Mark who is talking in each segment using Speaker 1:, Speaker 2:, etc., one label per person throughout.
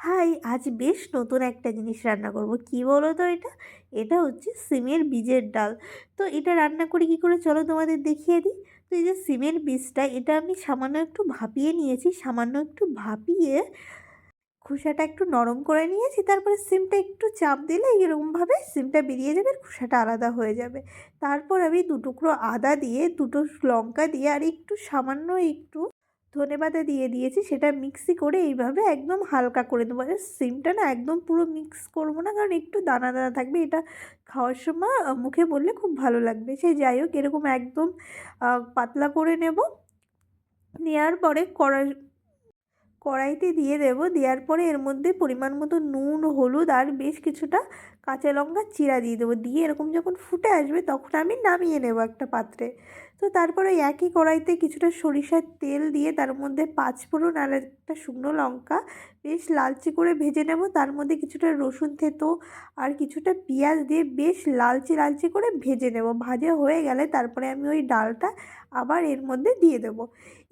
Speaker 1: High, আজ বেশ নতুন একটা জিনিস রান্না করব। কি বলো তো এটা? এটা হচ্ছে সিমের বীজের ডাল। তো এটা রান্না করি কী করে চলো তোমাদের দেখিয়ে দিই। তো এই যে সিমের বীজটা, এটা আমি সামান্য একটু ভাপিয়ে নিয়েছি। সামান্য একটু ভাপিয়ে খোসাটা একটু নরম করে নিয়েছি। তারপরে সিমটা একটু চাপ দিলে এরকমভাবে সিমটা বেরিয়ে যাবে আর খোসাটা আলাদা হয়ে যাবে। তারপর আমি ২ টুকরো আদা দিয়ে, ২টো লঙ্কা দিয়ে আর একটু সামান্য একটু ধনেপাতা দিয়ে দিয়েছি। সেটা মিক্সি করে এইভাবে একদম হালকা করে দেবো। আর সিমটা না একদম পুরো মিক্স করব না, কারণ একটু দানা দানা থাকবে। এটা খাওয়ার সময় মুখে পড়লে খুব ভালো লাগবে। সে যাই হোক, এরকম একদম পাতলা করে নেব। নেওয়ার পরে কড়াইতে দিয়ে দেবো। দেওয়ার পরে এর মধ্যে পরিমাণ মতো নুন, হলুদ আর বেশ কিছুটা কাঁচা লঙ্কা চিরা দিয়ে দেবো। দিয়ে এরকম যখন ফুটে আসবে তখন আমি নামিয়ে নেব একটা পাত্রে। তো তারপরে ওই একই কড়াইতে কিছুটা সরিষার তেল দিয়ে তার মধ্যে ৫ ফোড়ন আর একটা শুকনো লঙ্কা বেশ লালচে করে ভেজে নেব। তার মধ্যে কিছুটা রসুন থেঁতো আর কিছুটা পেঁয়াজ দিয়ে বেশ লালচে লালচে করে ভেজে নেব। ভাজা হয়ে গেলে তারপরে আমি ওই ডালটা আবার এর মধ্যে দিয়ে দেবো।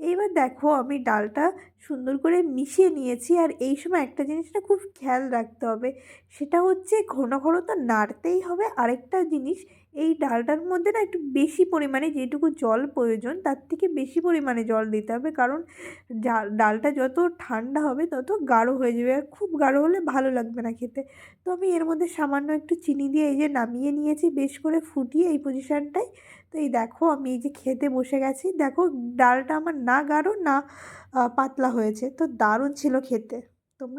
Speaker 1: এইবার দেখো, আমি ডালটা সুন্দর করে মিশিয়ে নিয়েছি। আর এই সময় একটা জিনিস না খুব খেয়াল রাখতে হবে, সেটা হচ্ছে ঘন ঘন তো নাড়তেই হবে। আরেকটা জিনিস, এই ডালটার মধ্যে না একটু বেশি পরিমাণে যেটুকু জল প্রয়োজন তার থেকে বেশি পরিমাণে জল দিতে হবে, কারণ ডালটা যত ঠান্ডা হবে তত গাঢ় হয়ে যাবে, আর খুব গাঢ় হলে ভালো লাগবে না খেতে। তো আমি এর মধ্যে সামান্য একটু চিনি দিয়ে এই যে নামিয়ে নিয়েছি বেশ করে ফুটিয়ে এই পজিশানটায়। তো এই দেখো, আমি এই যে খেতে বসে গেছি। দেখো, ডালটা আমার না গাঢ় না পাতলা হয়েছে, তো দারুণ ছিল খেতে।